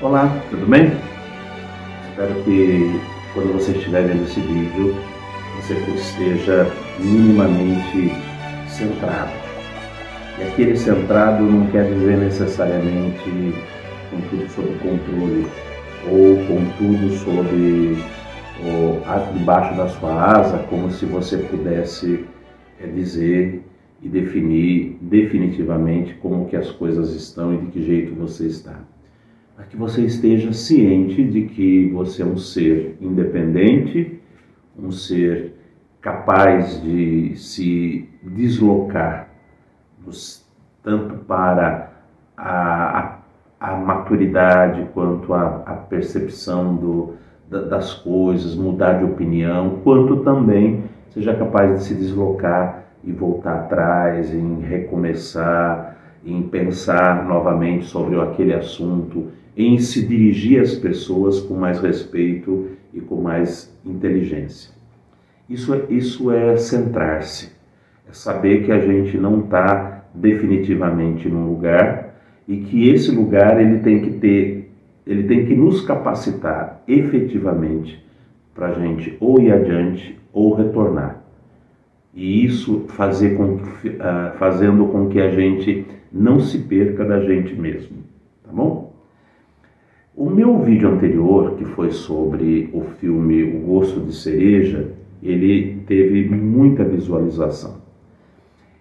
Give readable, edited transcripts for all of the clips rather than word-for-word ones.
Olá, tudo bem? Espero que quando você estiver vendo esse vídeo, você esteja minimamente centrado. E aquele centrado não quer dizer necessariamente com tudo sob controle ou com tudo debaixo da sua asa, como se você pudesse dizer e definir definitivamente como que as coisas estão e de que jeito você está. Para que você esteja ciente de que você é um ser independente, um ser capaz de se deslocar tanto para a maturidade quanto a percepção das coisas, mudar de opinião, quanto também seja capaz de se deslocar e voltar atrás, em recomeçar, em pensar novamente sobre aquele assunto, em se dirigir às pessoas com mais respeito e com mais inteligência. Isso é centrar-se, é saber que a gente não está definitivamente num lugar e que esse lugar ele tem que nos capacitar efetivamente para a gente ou ir adiante ou retornar. E isso fazendo com que a gente não se perca da gente mesmo, tá bom? O meu vídeo anterior, que foi sobre o filme O Gosto de Cereja, ele teve muita visualização.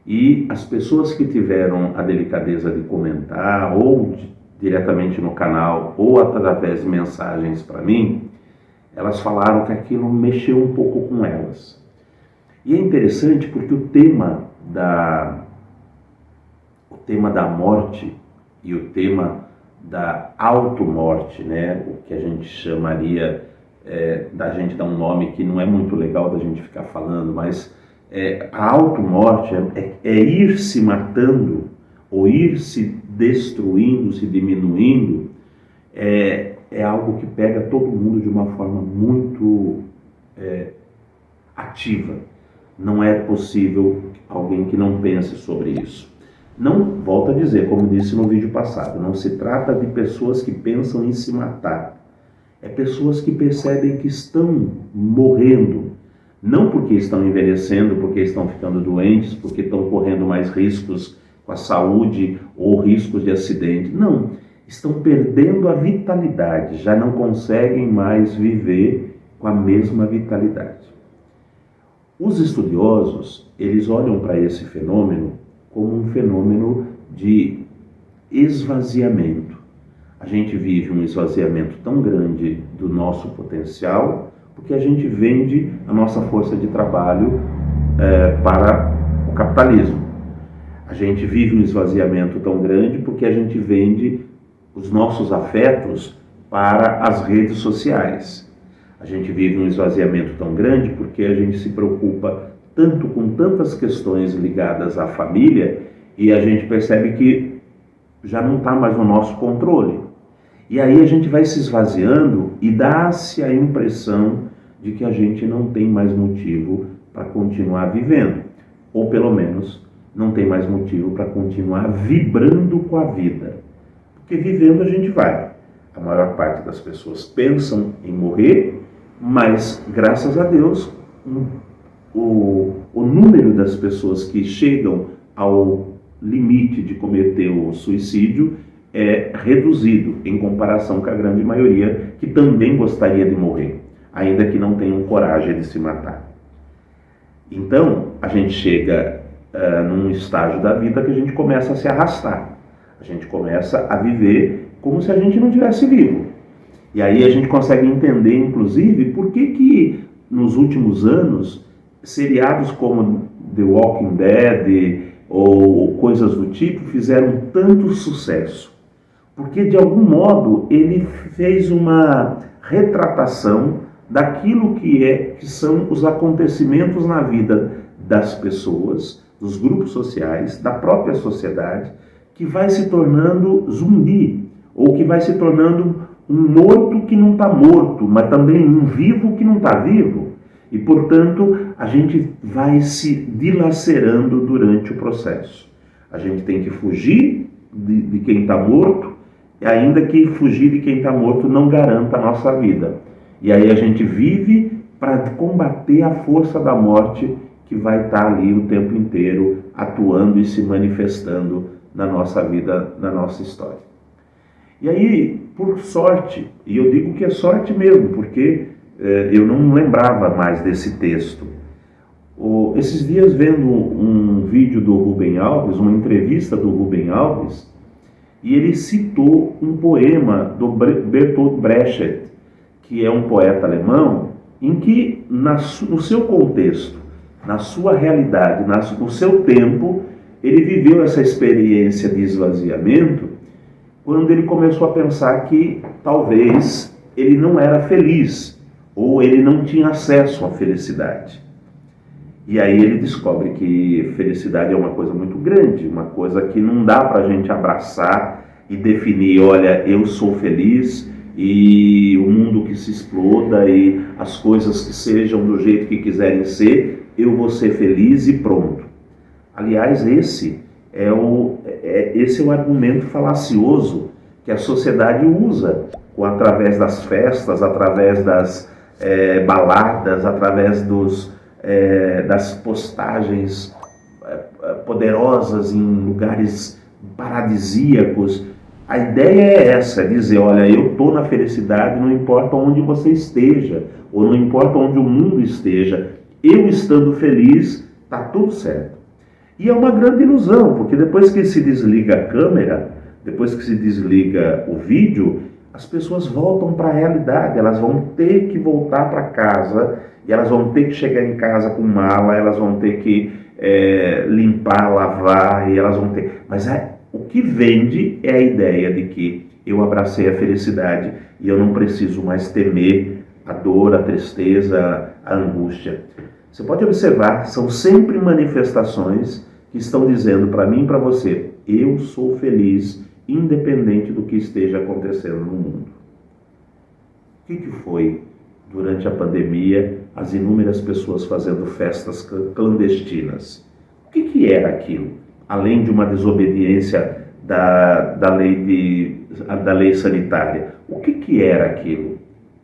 E as pessoas que tiveram a delicadeza de comentar, ou diretamente no canal, ou através de mensagens para mim, elas falaram que aquilo mexeu um pouco com elas. E é interessante porque o tema da morte e o tema da automorte, né, o que a gente chamaria, da gente dar um nome que não é muito legal da gente ficar falando, mas a automorte é ir se matando ou ir se destruindo, se diminuindo, é algo que pega todo mundo de uma forma muito ativa. Não é possível alguém que não pense sobre isso. Não, volto a dizer, como disse no vídeo passado, não se trata de pessoas que pensam em se matar. É pessoas que percebem que estão morrendo, não porque estão envelhecendo, porque estão ficando doentes, porque estão correndo mais riscos com a saúde ou riscos de acidente. Não, estão perdendo a vitalidade, já não conseguem mais viver com a mesma vitalidade. Os estudiosos, eles olham para esse fenômeno como um fenômeno de esvaziamento. A gente vive um esvaziamento tão grande do nosso potencial, porque a gente vende a nossa força de trabalho para o capitalismo. A gente vive um esvaziamento tão grande porque a gente vende os nossos afetos para as redes sociais. A gente vive um esvaziamento tão grande porque a gente se preocupa tanto com tantas questões ligadas à família e a gente percebe que já não está mais no nosso controle. E aí a gente vai se esvaziando e dá-se a impressão de que a gente não tem mais motivo para continuar vivendo, ou pelo menos não tem mais motivo para continuar vibrando com a vida. Porque vivendo a gente vai. A maior parte das pessoas pensam em morrer, mas graças a Deus o número das pessoas que chegam ao limite de cometer o suicídio é reduzido em comparação com a grande maioria que também gostaria de morrer, ainda que não tenham coragem de se matar. Então, a gente chega num estágio da vida que a gente começa a se arrastar. A gente começa a viver como se a gente não tivesse vivo. E aí a gente consegue entender, inclusive, por que nos últimos anos seriados como The Walking Dead ou coisas do tipo fizeram tanto sucesso. Porque, de algum modo, ele fez uma retratação daquilo que são os acontecimentos na vida das pessoas, dos grupos sociais, da própria sociedade, que vai se tornando zumbi, ou que vai se tornando um morto que não está morto, mas também um vivo que não está vivo. E, portanto, a gente vai se dilacerando durante o processo. A gente tem que fugir de quem está morto ainda que fugir de quem está morto não garanta a nossa vida. E aí a gente vive para combater a força da morte que vai estar ali o tempo inteiro atuando e se manifestando na nossa vida, na nossa história. E aí, por sorte, e eu digo que é sorte mesmo, porque eu não lembrava mais desse texto. Esses dias, vendo um vídeo do Rubem Alves, uma entrevista do Rubem Alves, e ele citou um poema do Bertolt Brecht, que é um poeta alemão, em que, no seu contexto, na sua realidade, no seu tempo, ele viveu essa experiência de esvaziamento, quando ele começou a pensar que talvez ele não era feliz, ou ele não tinha acesso à felicidade. E aí ele descobre que felicidade é uma coisa muito grande, uma coisa que não dá para a gente abraçar e definir, olha, eu sou feliz e o mundo que se exploda e as coisas que sejam do jeito que quiserem ser, eu vou ser feliz e pronto. Aliás, esse é o argumento falacioso que a sociedade usa através das festas, através das baladas, através das postagens poderosas em lugares paradisíacos. A ideia é essa, dizer, olha, eu estou na felicidade, não importa onde você esteja, ou não importa onde o mundo esteja, eu estando feliz, está tudo certo. E é uma grande ilusão, porque depois que se desliga a câmera, depois que se desliga o vídeo, as pessoas voltam para a realidade, elas vão ter que voltar para casa, e elas vão ter que chegar em casa com mala, elas vão ter que limpar, lavar, e elas vão ter... Mas o que vende é a ideia de que eu abracei a felicidade e eu não preciso mais temer a dor, a tristeza, a angústia. Você pode observar, são sempre manifestações que estão dizendo para mim e para você, eu sou feliz, independente do que esteja acontecendo no mundo. O que foi, durante a pandemia, as inúmeras pessoas fazendo festas clandestinas? O que era aquilo? Além de uma desobediência da lei sanitária. O que era aquilo?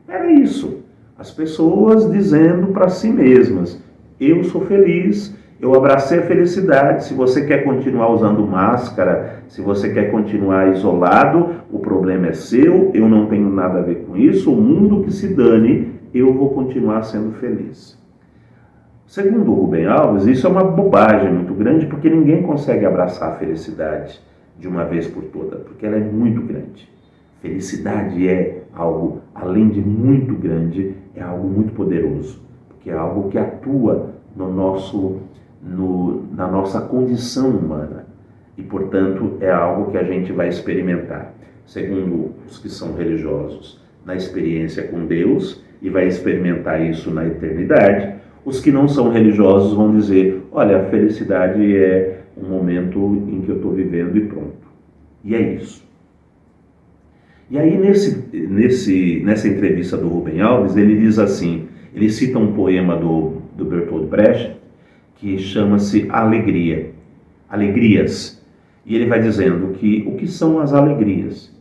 Era isso. As pessoas dizendo para si mesmas, eu sou feliz, eu abracei a felicidade. Se você quer continuar usando máscara, se você quer continuar isolado, o problema é seu, eu não tenho nada a ver com isso, o mundo que se dane, eu vou continuar sendo feliz. Segundo o Rubem Alves, isso é uma bobagem muito grande, porque ninguém consegue abraçar a felicidade de uma vez por toda, porque ela é muito grande. Felicidade é algo, além de muito grande, é algo muito poderoso, porque é algo que atua na nossa condição humana e, portanto, é algo que a gente vai experimentar, segundo os que são religiosos, na experiência com Deus, e vai experimentar isso na eternidade. Os que não são religiosos vão dizer, olha, a felicidade é um momento em que eu estou vivendo e pronto. E é isso. E aí, nessa entrevista do Rubem Alves, ele diz assim, ele cita um poema do Bertolt Brecht, que chama-se Alegria, Alegrias. E ele vai dizendo que o que são as alegrias?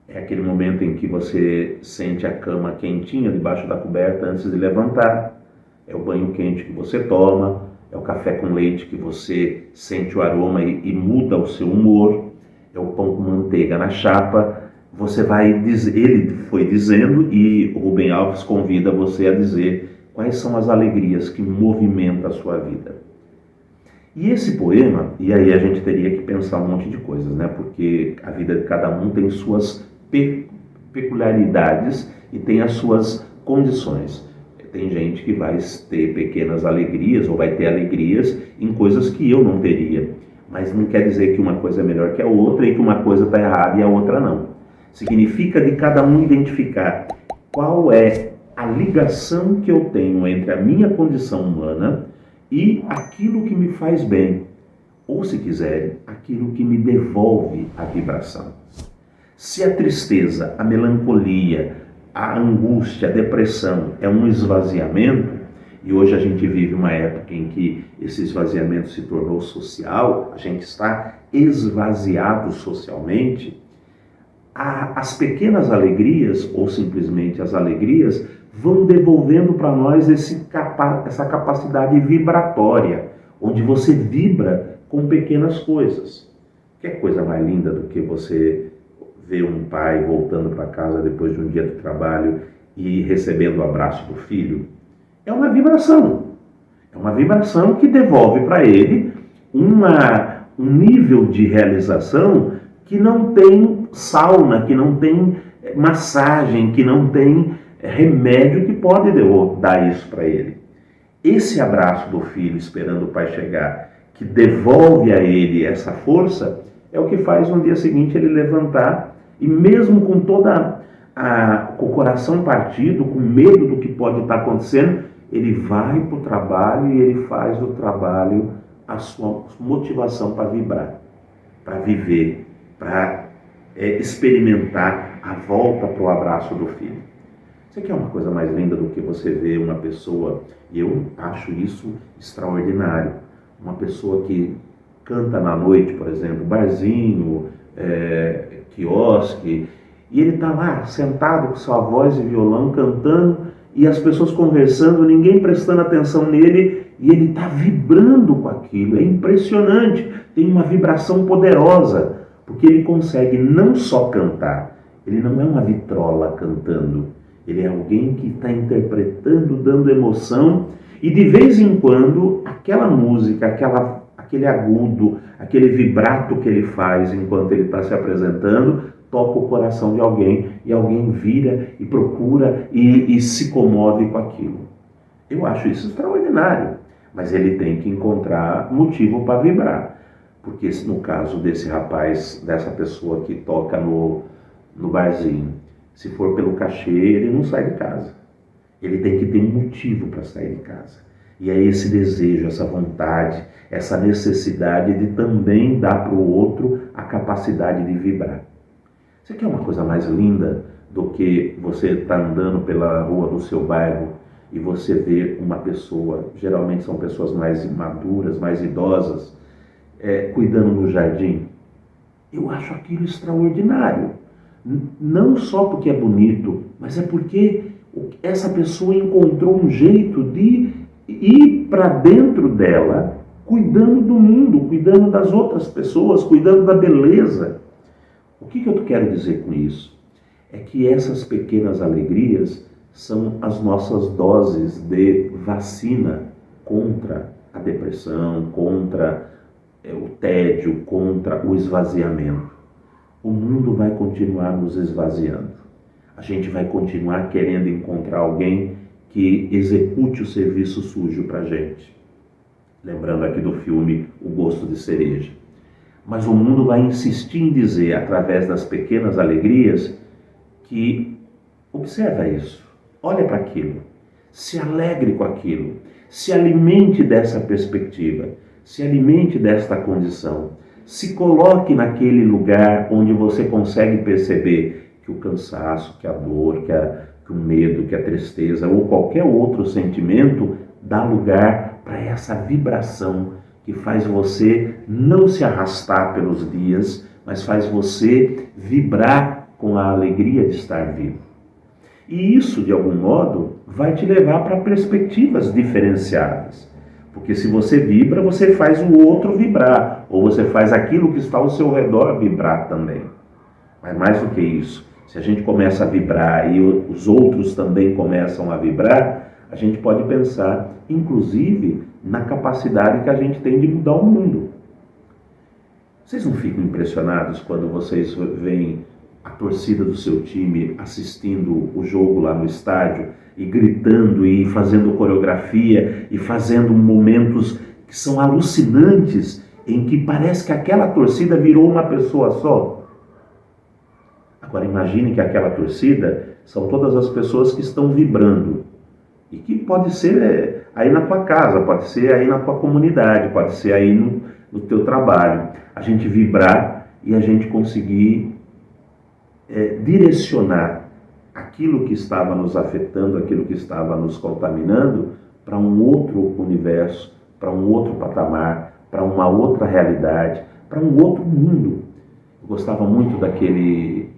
É aquele momento em que você sente a cama quentinha debaixo da coberta antes de levantar, é o banho quente que você toma, é o café com leite que você sente o aroma e muda o seu humor, é o pão com manteiga na chapa. Você vai dizer, ele foi dizendo, e o Rubem Alves convida você a dizer quais são as alegrias que movimentam a sua vida. E esse poema, e aí a gente teria que pensar um monte de coisas, né? Porque a vida de cada um tem suas peculiaridades e tem as suas condições. Tem gente que vai ter pequenas alegrias ou vai ter alegrias em coisas que eu não teria. Mas não quer dizer que uma coisa é melhor que a outra e que uma coisa está errada e a outra não. Significa de cada um identificar qual é a ligação que eu tenho entre a minha condição humana e aquilo que me faz bem. Ou, se quiserem, aquilo que me devolve a vibração. Se a tristeza, a melancolia, a angústia, a depressão é um esvaziamento, e hoje a gente vive uma época em que esse esvaziamento se tornou social, a gente está esvaziado socialmente, as pequenas alegrias, ou simplesmente as alegrias, vão devolvendo para nós essa capacidade vibratória, onde você vibra com pequenas coisas. Que coisa mais linda do que você ver um pai voltando para casa depois de um dia de trabalho e recebendo o abraço do filho? É uma vibração. É uma vibração que devolve para ele um nível de realização que não tem sauna, que não tem massagem, que não tem remédio que pode dar isso para ele. Esse abraço do filho esperando o pai chegar, que devolve a ele essa força, é o que faz no dia seguinte ele levantar e mesmo com com o coração partido, com medo do que pode estar acontecendo, ele vai para o trabalho e ele faz do trabalho a sua motivação para vibrar, para viver, para experimentar a volta para o abraço do filho. Isso aqui é uma coisa mais linda do que você ver uma pessoa, e eu acho isso extraordinário, uma pessoa que canta na noite, por exemplo, barzinho, quiosque, e ele está lá sentado com sua voz e violão cantando, e as pessoas conversando, ninguém prestando atenção nele, e ele está vibrando com aquilo. É impressionante, tem uma vibração poderosa, porque ele consegue não só cantar, ele não é uma vitrola cantando, ele é alguém que está interpretando, dando emoção, e de vez em quando aquela música, aquele agudo, aquele vibrato que ele faz enquanto ele está se apresentando, toca o coração de alguém, e alguém vira e procura e se comove com aquilo. Eu acho isso extraordinário, mas ele tem que encontrar motivo para vibrar, porque no caso desse rapaz, dessa pessoa que toca no barzinho, se for pelo cachê, ele não sai de casa. Ele tem que ter um motivo para sair de casa. E é esse desejo, essa vontade, essa necessidade de também dar para o outro a capacidade de vibrar. Isso aqui é uma coisa mais linda do que você estar andando pela rua do seu bairro e você vê uma pessoa, geralmente são pessoas mais maduras, mais idosas, cuidando no jardim. Eu acho aquilo extraordinário. Não só porque é bonito, mas é porque essa pessoa encontrou um jeito de ir para dentro dela, cuidando do mundo, cuidando das outras pessoas, cuidando da beleza. O que eu quero dizer com isso? É que essas pequenas alegrias são as nossas doses de vacina contra a depressão, contra o tédio, contra o esvaziamento. O mundo vai continuar nos esvaziando. A gente vai continuar querendo encontrar alguém que execute o serviço sujo para a gente. Lembrando aqui do filme O Gosto de Cereja. Mas o mundo vai insistir em dizer, através das pequenas alegrias, que observa isso, olha para aquilo, se alegre com aquilo, se alimente dessa perspectiva, se alimente desta condição, se coloque naquele lugar onde você consegue perceber que o cansaço, que a dor, que o medo, que a tristeza ou qualquer outro sentimento dá lugar para essa vibração que faz você não se arrastar pelos dias, mas faz você vibrar com a alegria de estar vivo. E isso, de algum modo, vai te levar para perspectivas diferenciadas. Porque se você vibra, você faz o outro vibrar, ou você faz aquilo que está ao seu redor vibrar também. Mas mais do que isso, se a gente começa a vibrar e os outros também começam a vibrar, a gente pode pensar, inclusive, na capacidade que a gente tem de mudar o mundo. Vocês não ficam impressionados quando vocês veem a torcida do seu time assistindo o jogo lá no estádio e gritando e fazendo coreografia e fazendo momentos que são alucinantes, em que parece que aquela torcida virou uma pessoa só? Agora imagine que aquela torcida são todas as pessoas que estão vibrando. E que pode ser aí na tua casa, pode ser aí na tua comunidade, pode ser aí no teu trabalho. A gente vibrar e a gente conseguir direcionar aquilo que estava nos afetando, aquilo que estava nos contaminando, para um outro universo, para um outro patamar, para uma outra realidade, para um outro mundo. Eu gostava muito daquele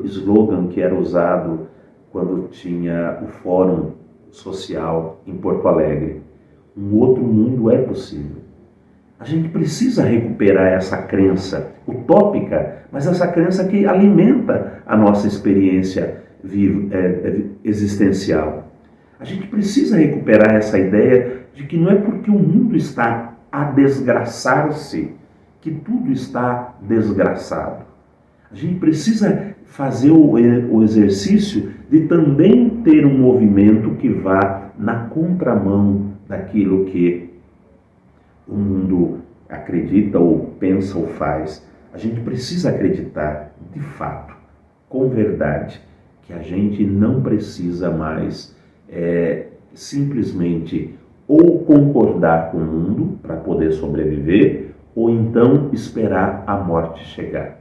slogan que era usado quando tinha o Fórum Social em Porto Alegre. Um outro mundo é possível. A gente precisa recuperar essa crença utópica, mas essa crença que alimenta a nossa experiência existencial. A gente precisa recuperar essa ideia de que não é porque o mundo está a desgraçar-se que tudo está desgraçado. A gente precisa fazer o exercício de também ter um movimento que vá na contramão daquilo que o mundo acredita ou pensa ou faz. A gente precisa acreditar, de fato, com verdade, que a gente não precisa mais simplesmente ou concordar com o mundo para poder sobreviver, ou então esperar a morte chegar.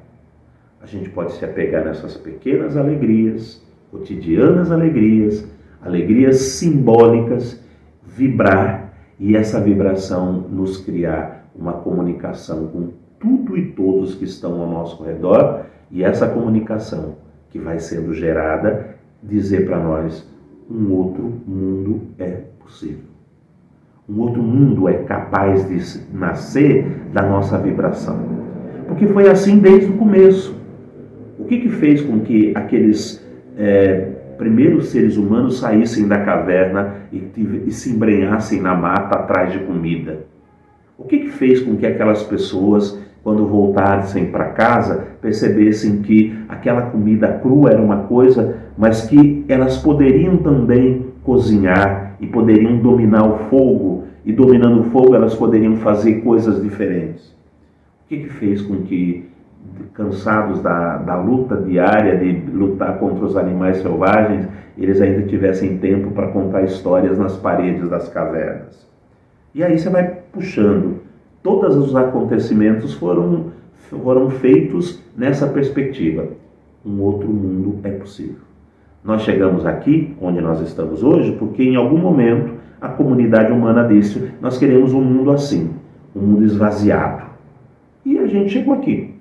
A gente pode se apegar nessas pequenas alegrias, cotidianas alegrias, alegrias simbólicas, vibrar, e essa vibração nos criar uma comunicação com tudo e todos que estão ao nosso redor, e essa comunicação que vai sendo gerada dizer para nós: um outro mundo é possível. Um outro mundo é capaz de nascer da nossa vibração. Porque foi assim desde o começo. O que fez com que aqueles primeiros seres humanos saíssem da caverna e se embrenhassem na mata atrás de comida? O que fez com que aquelas pessoas, quando voltassem para casa, percebessem que aquela comida crua era uma coisa, mas que elas poderiam também cozinhar e poderiam dominar o fogo, e dominando o fogo elas poderiam fazer coisas diferentes? O que fez com que, cansados da luta diária de lutar contra os animais selvagens, eles ainda tivessem tempo para contar histórias nas paredes das cavernas? E aí você vai puxando. Todos os acontecimentos foram feitos nessa perspectiva. Um outro mundo é possível. Nós chegamos aqui, onde nós estamos hoje, porque em algum momento a comunidade humana disse: nós queremos um mundo assim, um mundo esvaziado. E a gente chegou aqui.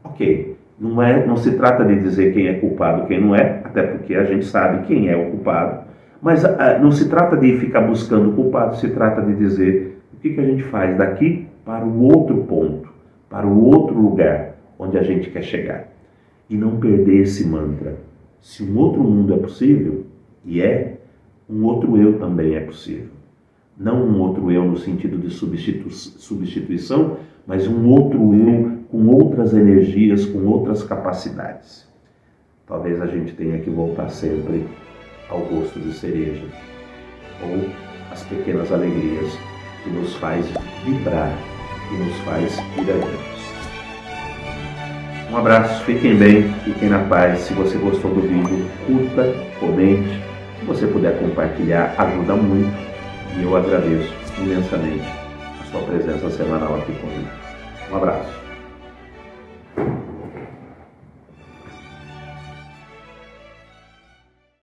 Ok, não se trata de dizer quem é culpado e quem não é, até porque a gente sabe quem é o culpado, mas não se trata de ficar buscando o culpado, se trata de dizer o que a gente faz daqui para o outro ponto, para o outro lugar onde a gente quer chegar. E não perder esse mantra: se um outro mundo é possível, e um outro eu também é possível. Não um outro eu no sentido de substituição, mas um outro eu com outras energias, com outras capacidades. Talvez a gente tenha que voltar sempre ao gosto de cereja, ou às pequenas alegrias que nos faz vibrar, que nos faz ir adiante. Um abraço, fiquem bem, fiquem na paz. Se você gostou do vídeo, curta, comente. Se você puder compartilhar, ajuda muito. E eu agradeço imensamente a sua presença semanal aqui comigo. Um abraço.